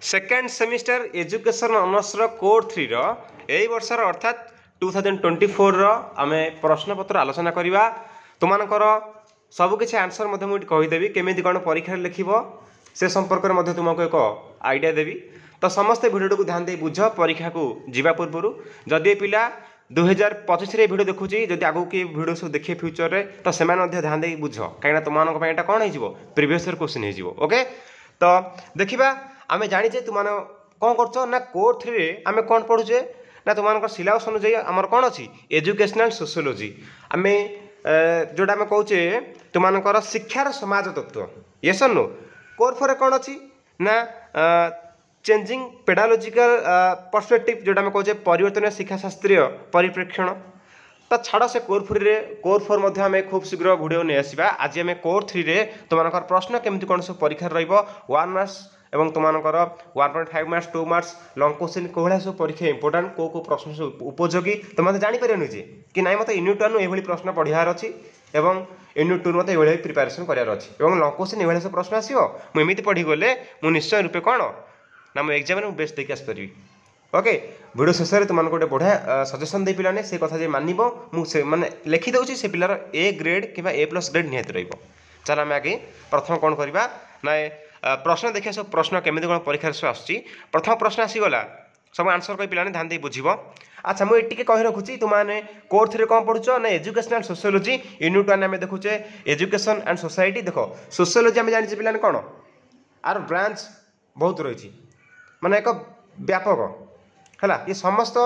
Second semester education honours core 3 यही वर्षर अर्थात 2024 आम प्रश्नपत्र आलोचना करवा तुमकर सबकि आंसर मुझे कहीदेवी केमी कौन परीक्षा लिख से संपर्क में तुमको एक आइडिया देवी तो समस्ते भिडियो को ध्यान दे बुझ परीक्षा को जीवा पूर्व जदि पिला 2025 भिडियो देखुची जदि आगू किए भिडियो सब देखिए फ्यूचर रे तो से ध्यान दे बुझ कहीं तुम कौन हो प्रिवियस ईयर क्वेश्चन हो ओके तो देखा आम जाचे तुम कौन कर ना कोर 3 आम कौन पढ़ुचे ना तुम सिलेबस अनुजाई आमर कौन अच्छी एजुकेशनल सोशियोलॉजी आम जोटा आम कहे तुमकर शिक्षार समाज तत्व यस नो कोर 4 कौन अच्छी ना चेंजिंग पेडालोजिकल पर्सपेक्टिव जोटा आम कहे परिवर्तन शिक्षा शास्त्रीय परिप्रेक्षण तो छाड़ से कोर 4 आम खूब शीघ्र भिडियो नहीं आसवा आज आम कोर 3 रे तुमकर प्रश्न केमती कौन सब परीक्षा रो 1 मार्क्स एवं तुमकर 1.5 मार्क्स 2 मार्क्स लंग क्वेश्चन कौन सब परीक्षा इंपोर्टाट कौ प्रश्न सब उपयोगी तो मतलब जापर जे कि ना मतलब यूनिट 1 ये प्रश्न पढ़ार अच्छी एवं यूनिट 2 मतलब ये प्रिपेरेसन करार अच्छी और लंग क्वेश्चन ये सब प्रश्न आसो मुझे पढ़ी गले मुझे निश्चय रूपे कौन ना मुझे एग्जाम में बेस्ट देखिए आसपारि ओके वीडियो शेष में तुमको गोटे बढ़िया सजेसन दे पिलाने से कथा मानव मुझे माने लिखिदे से पिलार ए ग्रेड कि ए प्लस ग्रेड निहत रही चल आम आगे प्रथम कौन करवा ना प्रश्न देखिए सब प्रश्न केमी कौन परीक्षा सब आसूँ प्रथम प्रश्न आसीगला सब आंसर कही पिलाने ध्यान दे बुझ अच्छा मुझे कही रखुची तुमने कोर 3 कौन पढ़ुच ना एजुकेशनल सोशियोलॉजी यूनिट 1 आम देखुचे एजुकेशन एंड सोसाइटी देख सोशियोलॉजी आम जानी पिलाने कौन आर ब्रांच बहुत रही माने एक व्यापक है ये समस्त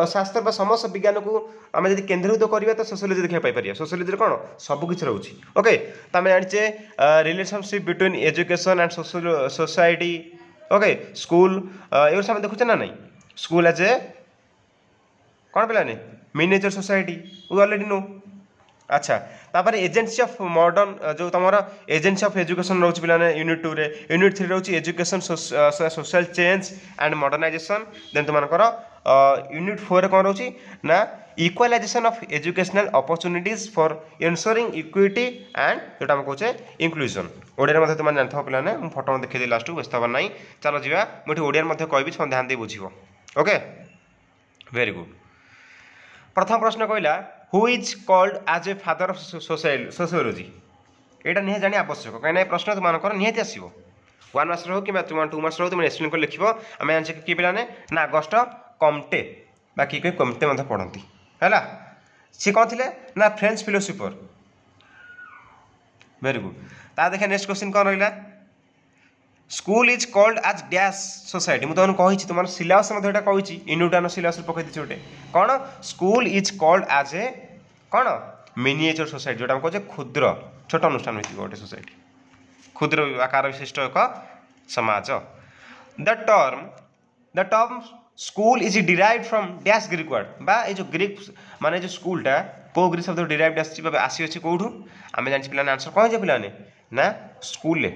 शास्त्र समस्त विज्ञान को आम जब केन्द्रीभूत करवा तो सोशियोलॉजी देखा पाइपर सोशियोलॉजी कौन सबकि रोचे ओके तो आम जाने relationship between education and society okay school ये सब देखुचे ना नहीं स्कूल एज ए कौन पिलाने miniature society we already know अच्छा तापर एजेंसी ऑफ मॉडर्न जो तुम एजेंसी ऑफ एजुकेशन रोच पिलाने यूनिट 2 रे यूनिट 3 रोच education social change and modernisation then तुमकर यूनिट 4 कौन रोची ना equalisation of educational opportunities for ensuring equity and जोटा हम कहे इंक्लूजन ओडिया में तुम जानता पिलाने मुझे फोटो में देखिए लास्ट व्यस्त हबार ना चलो जी मुझे ओडिया कहबी सब ध्यान दे बुझ ओके वेरी गुड प्रथम प्रश्न कहला who is called as a father of sociology यहाँ निहाती जानी आवश्यक कहीं प्रश्न तुमको निहाती आसो 1 मार्क्स हो कि 2 मार्क्स हो तुम एक्सप्लेन कर लिख आम जाने किए पिलाने ना अगस्ट कम्टे बा किए कम्टे पढ़ती है सी कौन थे ना फ्रेंच फिलोसोफर वेरी गुड ता देखा नेक्स्ट क्वेश्चन कौन रहा school is called as dash society मुझे तुमको कही तुम सिलेबस कही यूनिट 1 सिलेबस पकई दी गोटे कौन school is called as a कौन मिनिएचर सोसाइटी जोटा कहे क्षुद्र छोट अनुष्ठान भित्तिक गोटे सोसाइटी क्षुद्र आकार विशिष्ट एक समाज the term school is derived from dash Greek word बा ये जो ग्रीक माने जो स्कूलटा को ग्रीक शब्द डिराइव्ड आसी अच्छी कौटू आम जानी पिलाने आंसर कौन पिलाने ना स्कूल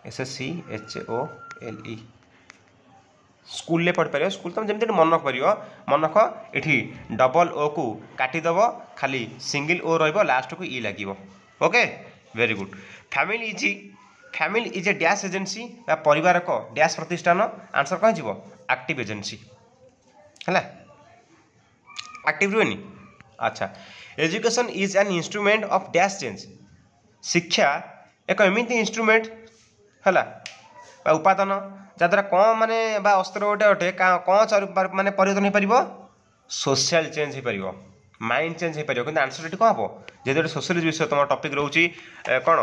SSCHOLE स्कूल पढ़ पार स्कूल तुम जमी मन कर मनख ये डबल ओ को काटिदेव खाली सिंगल ओ रस्ट को ई लगे okay very good family is a dash agency परिवार को डैश प्रतिष्ठान आंसर कौन जी एक्टिव एजेंसी है एक्टिव रुएनि अच्छा education is an instrument of dash change शिक्षा एक एमती इंस्ट्रूमेंट है उपादान जहाँद्वारा कौन माने अस्त्र गोटे अटे कौन माने परिवर्तन हो पार सोशल चेंज हो पार माइंड चेंज हो पार कि आंसर ये कौन हम जेहतु सोशियोलॉजी विषय तुम टॉपिक रोचे कौन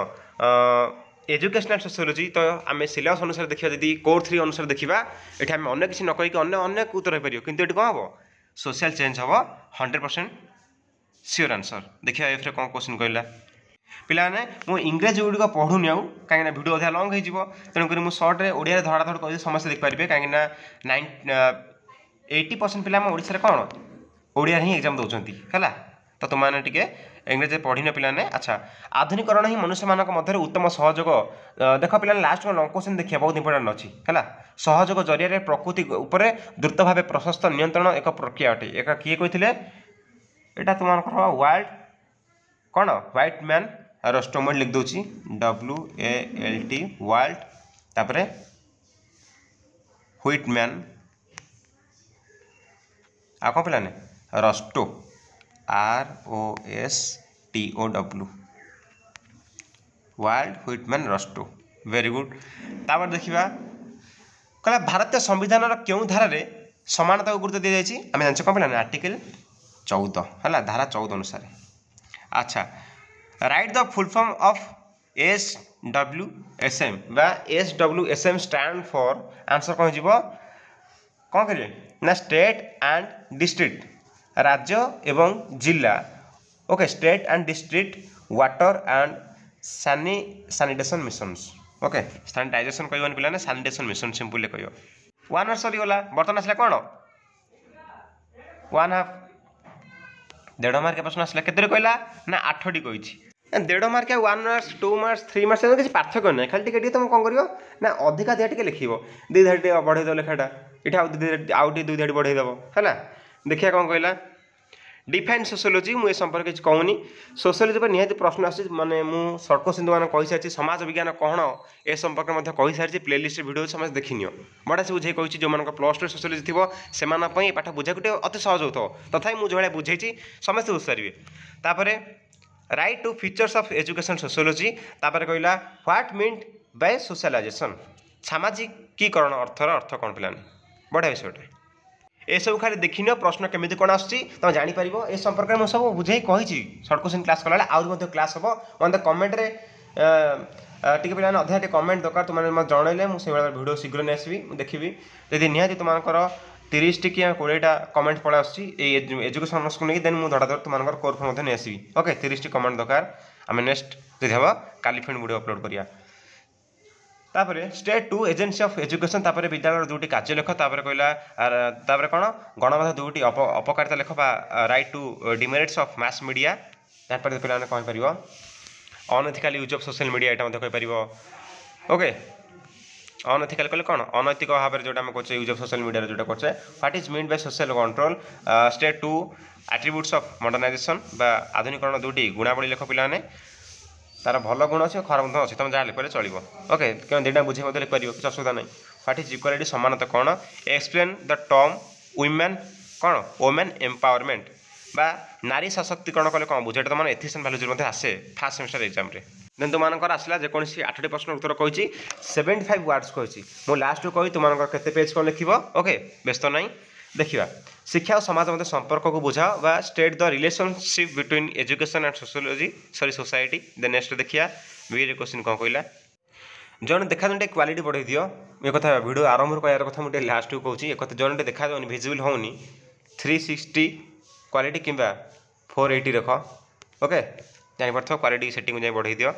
एजुकेशनल सोशियोलॉजी तो आम सिलेबस अनुसार देखा जी कोर 3 अनुसार देखा ये आम अनेक किसी न कहीकि अनेक उत्तर हो पार कि ये कौन हम सोशल चेंज हम 100% श्योर आंसर देखिए एफ्रे कौन क्वेश्चन कहला पिलाने मु इंग्रेजी गुड़िक पढ़ुनी आउ कहीं भिडियो अधिक लंग हो तेणुक मुझे सर्ट्रे ओडिया धड़ाधड़ कह समस्त देखिपारे कहीं 80% पिला ओडिशा कौन ओडिया ही एग्जाम दौरान है तो तुमने टे इंग्रेजी पढ़ी न पिलाने अच्छा आधुनिकरण ही मनुष्य मान मध्य उत्तम सहयोग देख पिला लास्ट में लंग क्वेश्चन देखिए बहुत इंपोर्टेंट अच्छी है सहयोग जरिया प्रकृति उपर द्रुत भाव प्रशस्त नियंत्रण एक प्रक्रिया अटे एक किए कही यहाँ तुम वाइल्ड कौन व्हाइट मैन रोस्टोमोड लिख दूची WALT वाइल्ड तापरे हुइटमैन आ कौन पिलाने रस्टो ROSTOW वाल्ड हुइटमैन रस्टो वेरी गुड। तापर देखिबा कहला भारतीय संविधान क्यों धारा समानता को गुरुत्व दी जाइए आम जान कौन पिलाने आर्टिकल 14 है धारा 14 अनुसार। अच्छा right the full form of SWSM बा SWSM स्टैंड फॉर आंसर कौन हो कौन करेंगे ना स्टेट एंड डिस्ट्रिक्ट राज्य एवं जिला okay state and district water and sanitation missions okay sanitisation कहबानी पिला सैनिटेशन मिशन सिंपल कह 1 आवर सरीगला बर्तमान आसला कौन 1/2 1.5 मार्क प्रश्न आसला केते कहला ना 8टी कही 1.5 मार्क 1 मार्क्स 2 मार्क्स 3 मार्क्स किसी पार्थक्य ना खाली टिके तुम कौन कर ना अधिका दिया टे लिख 2 धाड़ी बढ़े दो लेखाटा ये आउ 2 धाड़ी बढ़े दब है देखिए कौन कहला डिफाइन सोशियोलॉजी मुझे संपर्क किसी कहूनी सोशियोलॉजी पर निहाती प्रश्न आसी माने मु सर्ट क्वेश्चन मैंने कही सारी समाज विज्ञान कौन ए संपर्क में कही सारी प्लेलिस्ट वीडियो समस्त देखनी बड़ा से बुझे कही जो +2 सोशियोलॉजी थी से पाठ बुझा गोटे अति सहज हो तथा मुझे भाई बुझे समस्त बुझीपारे तापर write two features of education sociology तापर कहला व्हाट मीन बाय सोशलाइजेशन सामाजिकीकरण अर्थर अर्थ कौन पिलाने बढ़िया विषयटे ए सब खाली देखिन प्रश्न केमी कौन आस तुम जापर ए संपर्क में सब बुझे कही सर्ट क्वेश्चन क्लास कला आउे क्लास हम मतलब कमेंट टी पे अधा कमेंट दरकार तुमने जनइले मुझे भिडियो शीघ्र नहीं आसबि देखी जदि निहाती तुमकर 30 टी कि 20टा कमेंट पड़ा एजुकेशन ऑनर्स को नहीं देन मुझे धड़ाधड़ तुम कोर फॉर्म नहीं आसबि ओके 30 टी कमेंट दरकार आम नेक्स्ट जब हम काली फिर वीडियो अपलोड करिया तापर state two agency of education तापर विद्यालय 2टी कार्य लेख तापर कहला तापर कौन गणमाध्य 2टी अपकारिता लेख write two demerits of mass media तापर पे कौन पार unethical use of social media यहाँ कहीपर ओके अनएथिकल कहले कौन अनैतिक भाव में जो कहे यूज ऑफ सोशल मीडिया जो कहे what is mean by social control state two attributes of modernization बा आधुनिकरण 2टी गुणावली लेख पिलाने तार भल गुण अच्छे खराब गुण अच्छे तुम जहाँ लिखे चलो ओके क्यों 2टा बुझे लिखिपर किसी असुविधा नहीं व्हाट इज इक्वालिटी समानता कौन एक्सप्लेन द टर्म वुमेन कौन वुमेन एम्पावरमेंट बा नारी सशक्तिकरण कले कौन बुझे तुम एथिक्स भैल्यूज आसे फास्ट सेमेस्टर एग्जाम देन तुम आसला जेकोसी 8टी प्रश्न उत्तर कही 75 वर्ड्स कही मुझे लास्ट कही तुम के पेज कौन लिख ओके व्यस्त ना देखा शिक्षा और समाज मध्य संपर्क को बुझाओ बा state the relationship between education and sociology sorry society then next देखिए बी क्वेश्चन कौन कहला जन देखा जो क्वालिटी बढ़े दियो ये कथा वीडियो आरंभ कहर कथा मुझे लास्ट को कहूँ एक जन देखा जाऊनी विजिबल होनी 360 क्वालिटी कि 480 रख ओके जापर क्वालिटी सेटिंग जाए बढ़े दियो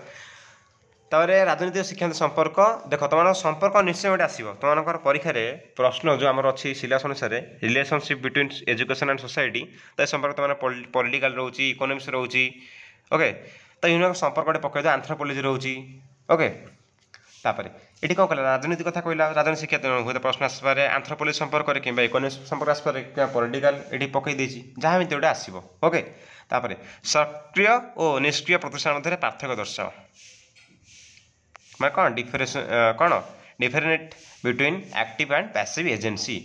तापर राजनीतिक शिक्षा संपर्क देख तुम संपर्क निश्चय गोटे आसो तुम परीक्षा प्रश्न जो आम अच्छी सिलेबस अनुसार relationship between education and society तो संपर्क तुम पॉलिटिकल रोचे इकोनॉमिक्स रोचे ओके तो इन संपर्क पकड़ एंथ्रोपोलॉजी रोचे ओके तापर ये कौन कहला राजनीति कथा कहला राजनीति शिक्षा हुए प्रश्न आसपे एंथ्रोपोलॉजी संपर्क कि इकोनॉमिक्स संपर्क आसपे क्या पॉलिटिकल ये पकई देती जहाँ भी गोटे आसो ओके तापर सक्रिय और निष्क्रिय प्रतिष्ठान मध्य पार्थक्य दर्शाओ मैं कौन different between active and passive agency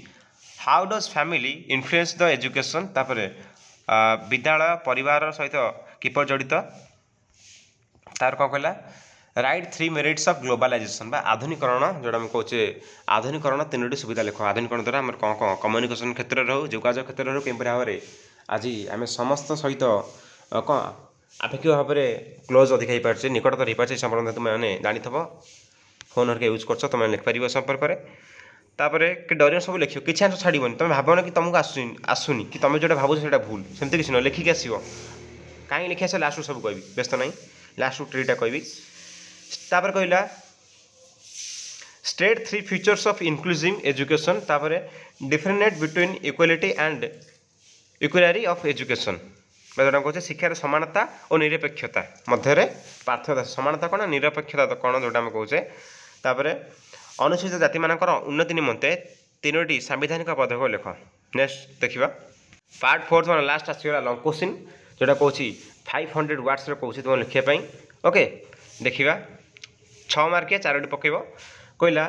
how does family influence the education तापर विद्यालय परिवार सहित किपर जड़ित तार कौन कहला राइट 3 मेरिट्स ऑफ ग्लोबलाइजेशन बा आधुनिकरण जोड़ा मैं कहे आधुनिकरण 3टी सुविधा लिख आधुनिकरण द्वारा आम कौन कौन कम्युनिकेशन क्षेत्र रो जोगाजोग क्षेत्र रो कि भाव में आज आम समस्त सहित कौन आपेक्षिक भाव में क्लोज अधिक हो पारे निकटतर हो पारे संपर्क तुमने जानी फोन हर यूज कर तुम लिखिपर संपर्क में तापर कि डर सब लिख किसी आंसर छाड़बनी तुम भावन कि तुमको आसुनी कि तुम जो भाव से भूल सेमती किसी न लिखिक आसो कहीं लिखी आस लास्ट सब कह व्यस्त ना लास्ट 3टा कहि तापर कहला state 3 features of inclusive education तापर different between equality and equality of education जोटा कहे शिक्षार समानता और निरपेक्षता मध्य पार्थक्य समानता कौन निरपेक्षता कौन जोटा आम कहे तापर अनुसूचित जाति मानकर उन्नति निमंते 3टी सांविधानिक पदक लेख नेक्स्ट देखा पार्ट 4 तुम लास्ट आसगला लंग क्वेश्चन जोटा कहे 500 वर्ड्स कौन तुम लिखापी ओके देखा 6 मार्किया 4टी पकेब कहला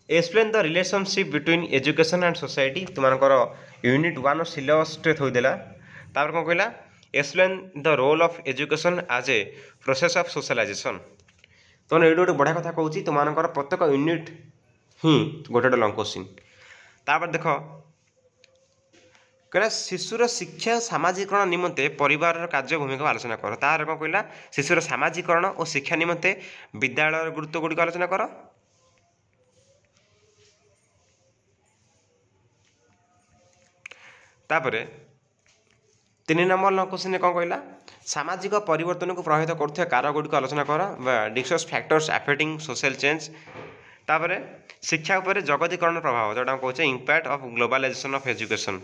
explain the relationship between education and society तुमकर यूनिट 1 सिलेबस थोदेला तापर कौन कहला explain the role of education as a process of socialisation तो ये गोटे बढ़िया कथा कहूँ तुमकर प्रत्येक यूनिट ही गोटे गोटे लंग क्वेश्चन तापर देख कहला शिशुर शिक्षा सामाजिकरण निमंते परिवार कार्य भूमिका आलोचना कर तार कौन कहला शिशुर सामाजिकरण और शिक्षा निमंते विद्यालय गुरुत्व गुड़िक आलोचना कर तापर 3 नंबर लंग क्वेश्चन कौन कहला सामाजिक परिवर्तन को प्रभावित करुवा कारक गुड़िक आलोचना कर discuss factors affecting social change तापर शिक्षा उपर जगतीकरण प्रभाव जोटा कहे impact of globalization of education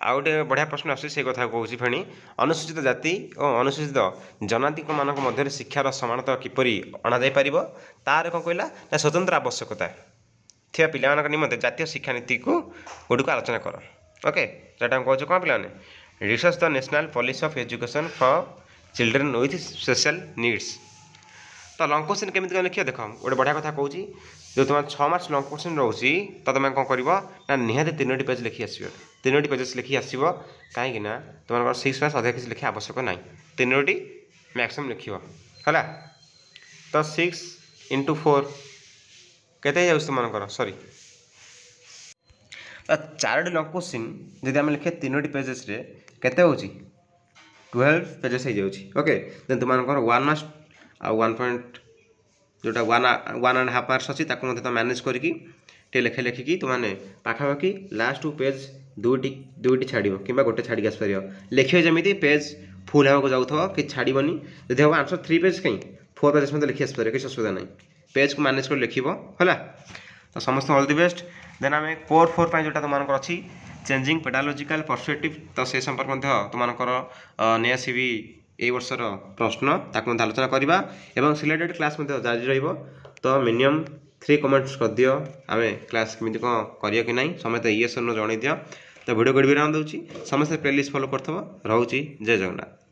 आउ गोटे बढ़िया प्रश्न आस कथा कौन फेणी अनुसूचित जाति और अनुसूचित जनजाति मान मध्य शिक्षार समानता किपर अणापर तार कौन कहला ना स्वतंत्र आवश्यकता थी पिला निमंते जातीय शिक्षा नीति को गुड़िक आलोचना कर ओके जोटा कहे कौन पे research the national policy of education for children with special needs तो लंग क्वेश्चन केमी लिखिए देख गोटे बढ़िया कथा कौच जो तुम 6 मार्क्स लंग क्वेश्चन रोचे तो तुम कौन कर निहाती 3टी पेज लिखी आस 3टी पेजेस लिखी आस कहीं तुम 6 मार्क्स अधिक किसी लिखा आवश्यक ना 3टी मैक्सिमम लिख है तो 6 × 4 केते तुम सॉरी 4टी लंग क्वेश्चन जब आम लिखे 3टी पेजेस केते हो 12 पेजेस हो ओके देन तुम 1 मार्क्स आ 1 पॉइंट जोटा 1.5 मार्क्स अच्छी तुम मैनेज करके लेखे लिखिकी तुमने पाखापाखि लास्ट पेज दुईटी छाड़ कि गोटे छाड़ी आसपार लिखे जमी पेज फुल होगा जाऊँ कि छाड़बनी जब हम आंसर 3 पेज कहीं 4 पेजेस मत लिखी आसपार किसी असुविधा नहीं पेज को मैनेज कर लिख है तो समस्त ऑल दी बेस्ट देन आम कोर 4 जोटा तुम अच्छी चेंजिंग पेडालोजिकल पर्सपेक्टिव तो से संपर्क तुमकर नहीं आसबि ए वर्षर प्रश्न ताक आलोचना करवा एवं सिलेक्टेड क्लास जारी रहिबो तो मिनिमम 3 कमेंट्स कर दियो आम क्लास केमी कौन करियो कि नहीं समस्त yes or no जन दियो तो वीडियो गोटे विराम दूसरी समस्त प्लेलिस्ट फॉलो करथबो रहउची जय जगन्नाथ।